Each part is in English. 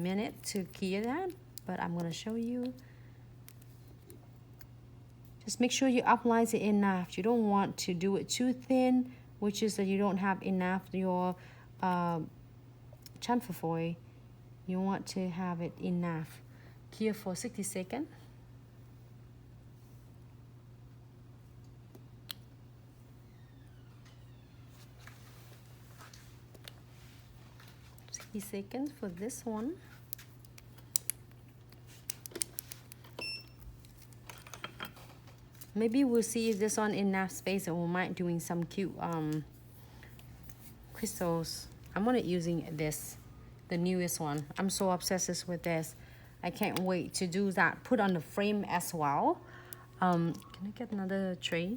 minute to cure that, but I'm gonna show you. Just make sure you apply it enough. You don't want to do it too thin, which is that you don't have enough your chamfer foil. You want to have it enough. Cure for 60 seconds. Seconds for this one. Maybe we'll see if this one enough space, and we might doing some cute crystals. I'm gonna using this, the newest one. I'm so obsessed with this. I can't wait to do that. Put on the frame as well. Can I get another tray?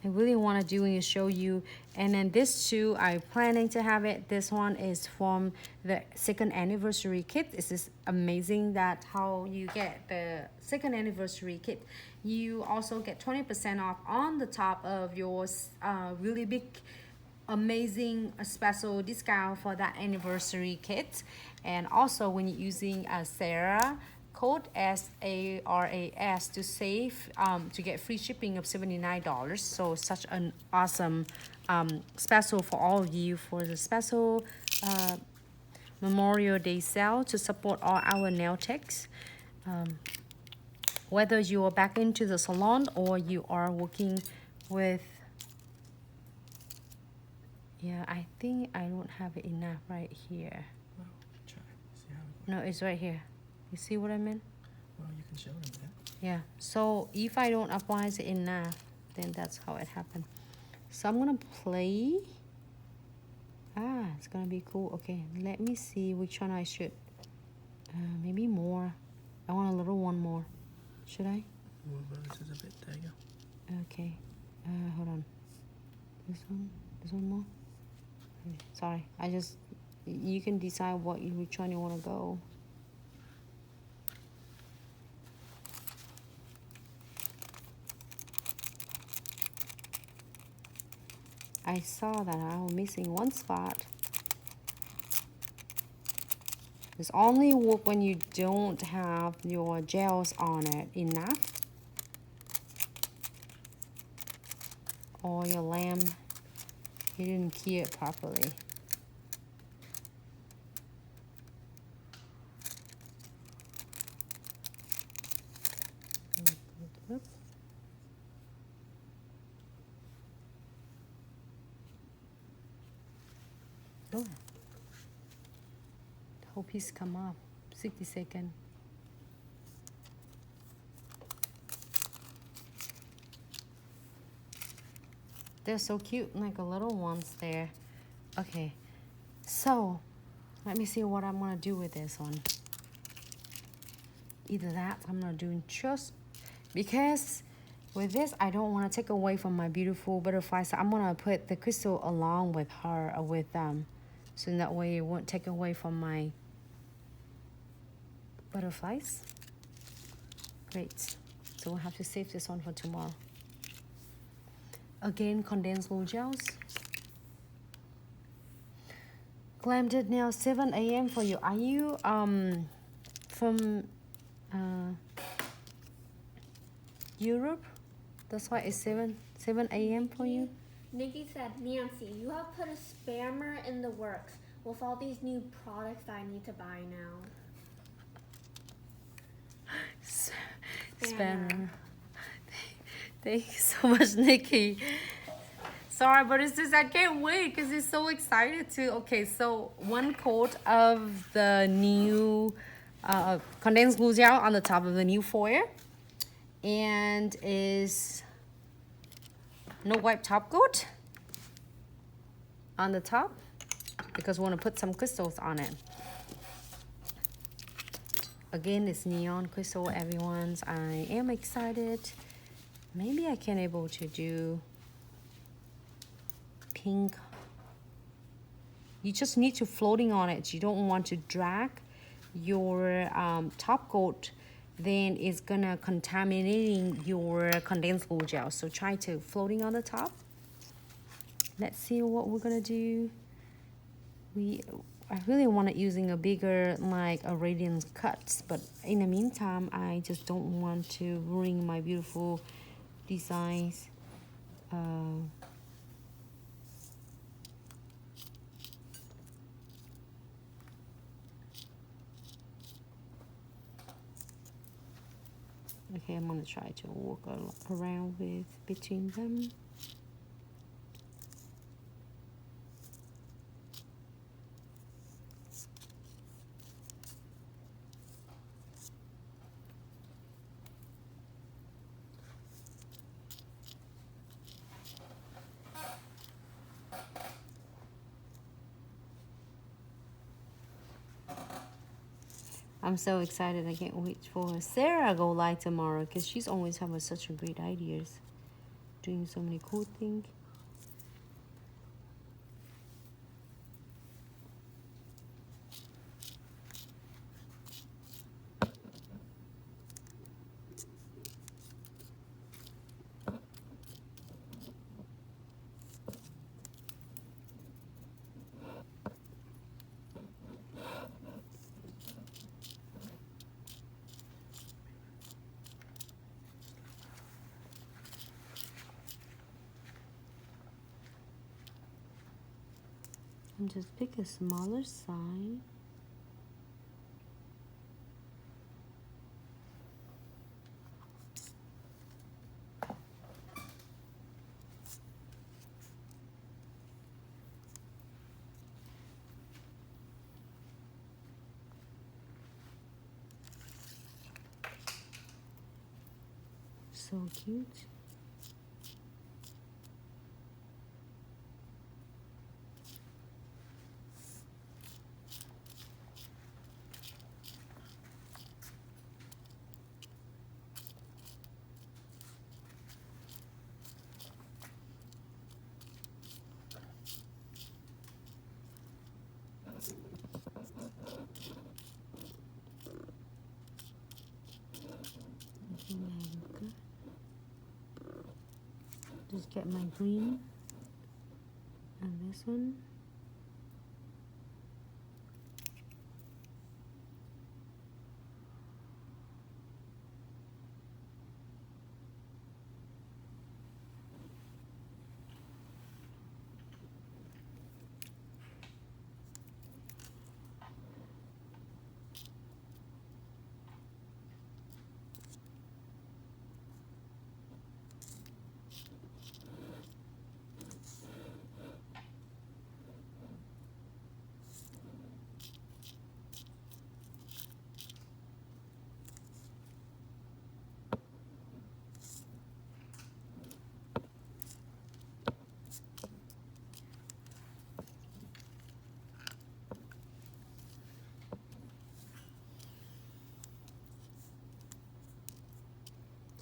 I really want to do is show you. And then this two, I'm planning to have it. This one is from the second anniversary kit. This is amazing that how you get the second anniversary kit. You also get 20% off on the top of your really big, amazing special discount for that anniversary kit. And also when you're using a Sarah code SARAS to save to get free shipping of $79. So such an awesome special for all of you for the special Memorial Day sale to support all our nail techs. Whether you are back into the salon or you are working with, yeah, I think I don't have it enough right here. Well, try. See how it No, it's right here. You see what I mean? Well, you can show them that. Yeah, so if I don't apply it enough, then that's how it happened. So I'm gonna play. It's gonna be cool. Okay, let me see which one I should. Maybe more. I want a little one more. Should I? Well, this is a bit, there you go. Okay, hold on. This one more? Okay, sorry, I just, you can decide which one you wanna go. I saw that I was missing one spot. It's only work when you don't have your gels on it enough. Or your lamp, you didn't cure it properly. Oh. The whole piece come up. 60 seconds. They're so cute, like a little ones there. Okay, so let me see what I'm gonna do with this one. Either that, I'm gonna do just because with this, I don't want to take away from my beautiful butterfly. So I'm gonna put the crystal along with her, with them. So in that way it won't take away from my butterflies. Great. So we'll have to save this one for tomorrow. Again, condensed glue gels. Glam did now 7 a.m. for you. Are you from Europe? That's why it's 7 a.m. for you? Nikki said, Nancy, you have put a spammer in the works with all these new products that I need to buy now. Spammer. Thank you so much, Nikki. Sorry, but it's just I can't wait because it's so excited to. Okay, so 1 quart of the new condensed glue gel on the top of the new foil, and is no wipe top coat on the top because we want to put some crystals on it. Again, it's neon crystal, everyone's. I am excited. Maybe I can able to do pink. You just need to floating on it. You don't want to drag your top coat, then it's gonna contaminating your condensed glue gel. So try to floating on the top. Let's see what we're gonna do. I really wanted using a bigger like a radiant cuts, but in the meantime I just don't want to ruin my beautiful designs. Okay, I'm gonna try to work around with between them. I'm so excited. I can't wait for Sarah go live tomorrow because she's always having such a great ideas, doing so many cool things. And just pick a smaller size. So cute. Just get my green and this one.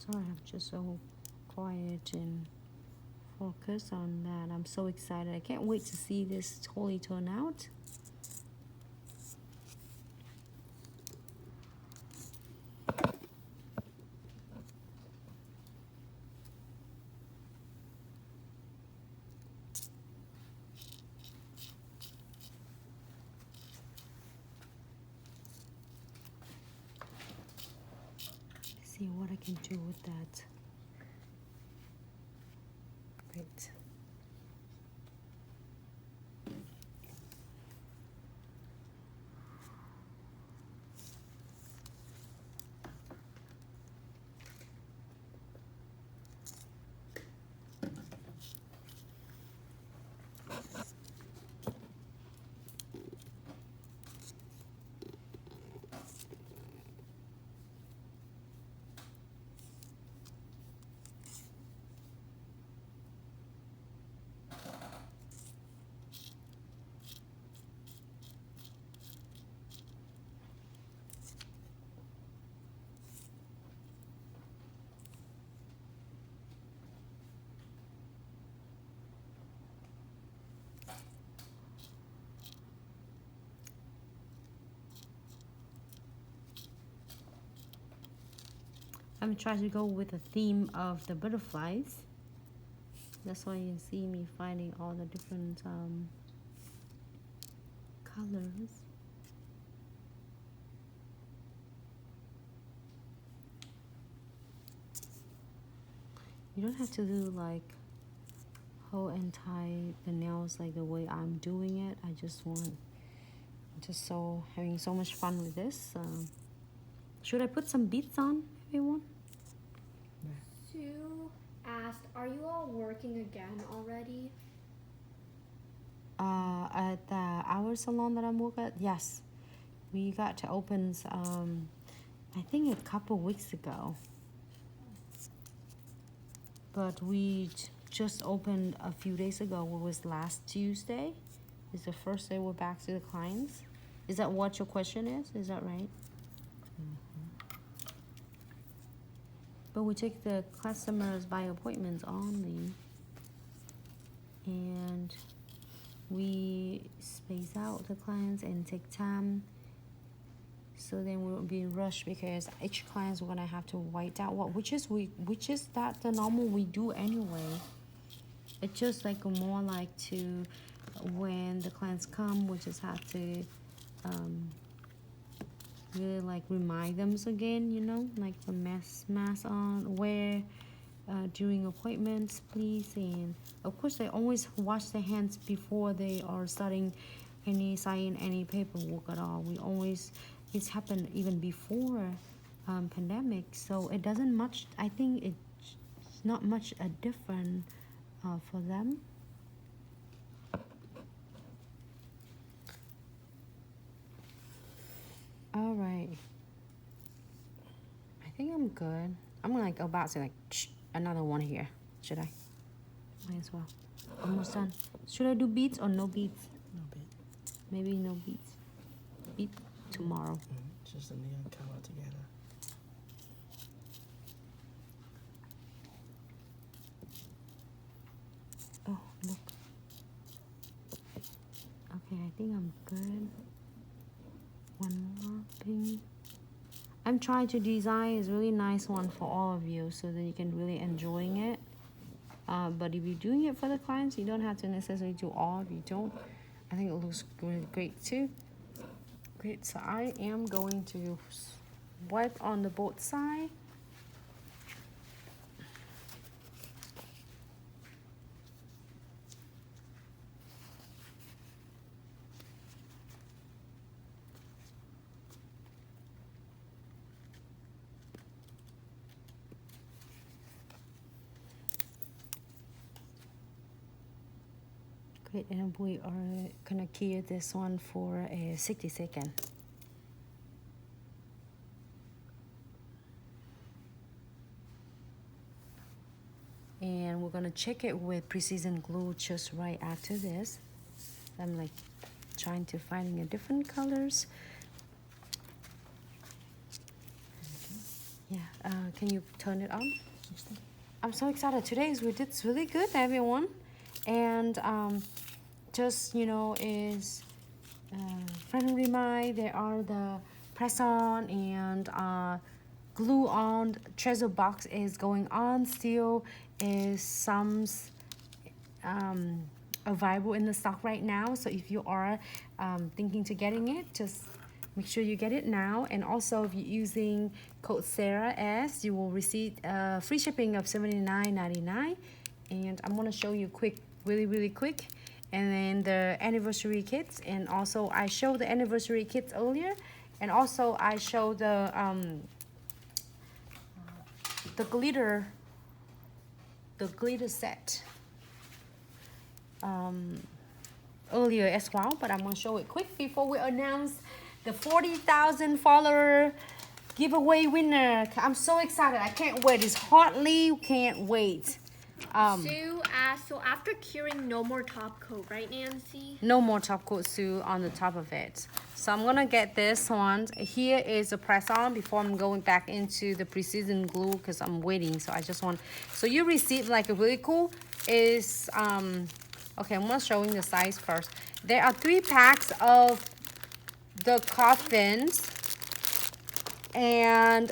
So I have just so quiet and focus on that. I'm so excited. I can't wait to see this totally turn out. See what I can do with that. Great. I'm trying to go with the theme of the butterflies. That's why you see me finding all the different colors. You don't have to do like hold and tie the nails like the way I'm doing it. I just want, having so much fun with this. Should I put some beads on, everyone? Sue asked, are you all working again already? At our salon that I'm working at, yes. We got to open, I think a couple weeks ago. But we just opened a few days ago. It was last Tuesday. It's the first day we're back to the clients. Is that what your question is? Is that right? But we take the customers by appointments only. And we space out the clients and take time. So then we won't be rushed because each client we're gonna have to write out which is that the normal we do anyway. It's just like more like to when the clients come, we just have to really like remind them again, you know, like the mask on, wear during appointments, please. And of course, they always wash their hands before they are starting any paperwork at all. We always, it's happened even before pandemic, so it doesn't much, I think it's not much a different for them. All right, I think I'm good. I'm like about to like another one here. Should I? Might as well. Almost done. Should I do beads or no beads? No bead. Maybe no beads. Bead tomorrow. Just the neon color together. Oh, look. Okay, I think I'm good. One more pink. I'm trying to design a really nice one for all of you so that you can really enjoying it. But if you're doing it for the clients, you don't have to necessarily do all. If you don't, I think it looks really great too. Great, so I am going to wipe on the both side. Great, and we are gonna clear this one for a 60 second. And we're gonna check it with precision glue just right after this. I'm like trying to finding a different colors. Yeah, can you turn it on? I'm so excited. Today's we did really good, everyone. And just, you know, is friendly remind, there are the press on and glue on. Treasure box is going on still. Is some available in the stock right now. So if you are thinking to getting it, just make sure you get it now. And also if you're using code Sarah S, you will receive free shipping of $79.99. And I'm gonna show you quick, really quick. And then the anniversary kits, and also I showed the anniversary kits earlier, and also I showed the glitter set earlier as well. But I'm gonna show it quick before we announce the 40,000 follower giveaway winner. I'm so excited. I can't wait. It's hotly can't wait. Sue asked, so after curing, no more top coat, right, Nancy? No more top coat, Sue, on the top of it. So I'm gonna get this one. Here is a press on before I'm going back into the precision glue because I'm waiting. So I just want, so you received like a really cool is, okay, I'm gonna showing the size first. There are 3 packs of the coffins and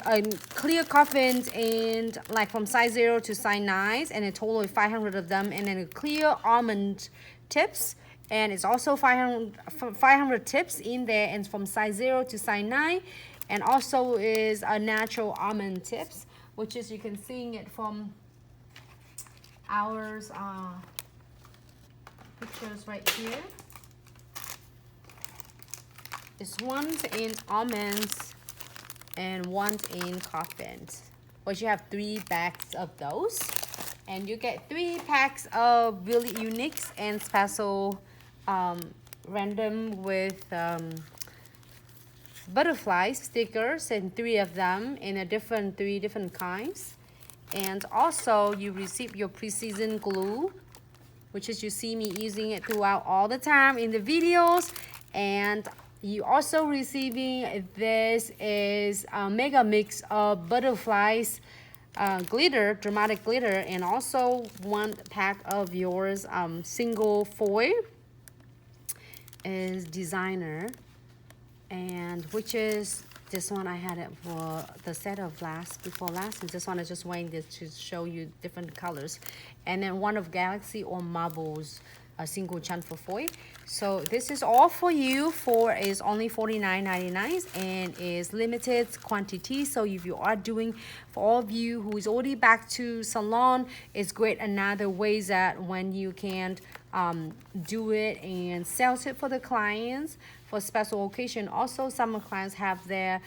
clear coffins, and like from size 0 to size 9, and a total of 500 of them, and then a clear almond tips and it's also 500 tips in there, and from size 0 to size 9, and also is a natural almond tips, which is you can see it from our pictures right here. It's one's in almonds and one's in coffins. But you have 3 bags of those, and you get 3 packs of really unique and special random with butterfly stickers, and 3 of them in a 3 different kinds. And also you receive your pre-season glue, which is you see me using it throughout all the time in the videos. And you also receiving this is a mega mix of butterflies glitter, dramatic glitter, and also 1 pack of yours single foil is designer, and which is this one. I had it for the set of before last, and this one is just wearing this to show you different colors. And then one of Galaxy or Marbles, a single chamfer foil. So this is all for you for is only $49.99 and is limited quantity. So if you are doing, for all of you who is already back to salon, it's great another ways that when you can do it and sell it for the clients for special occasion. Also, some clients have their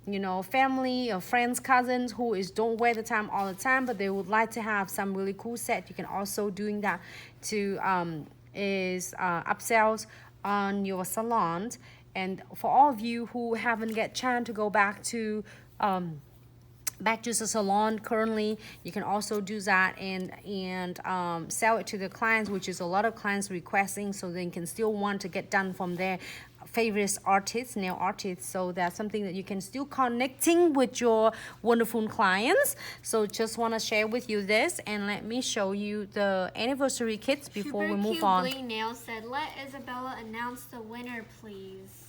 you know, family or friends, cousins who don't wear the time all the time, but they would like to have some really cool set. You can also doing that to upsells on your salons. And for all of you who haven't get chance to go back to the salon currently, you can also do that and sell it to the clients, which is a lot of clients requesting, so they can still want to get done from their favorite artists, nail artists. So that's something that you can still connecting with your wonderful clients. So just want to share with you this, and let me show you the anniversary kits before we move on. Super cute Nail said, "Let Isabella announce the winner, please."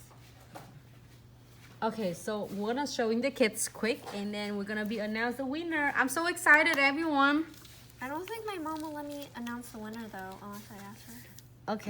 Okay, so we're gonna showing the kits quick, and then we're gonna be announce the winner. I'm so excited, everyone. I don't think my mom will let me announce the winner though, unless I ask her. Okay.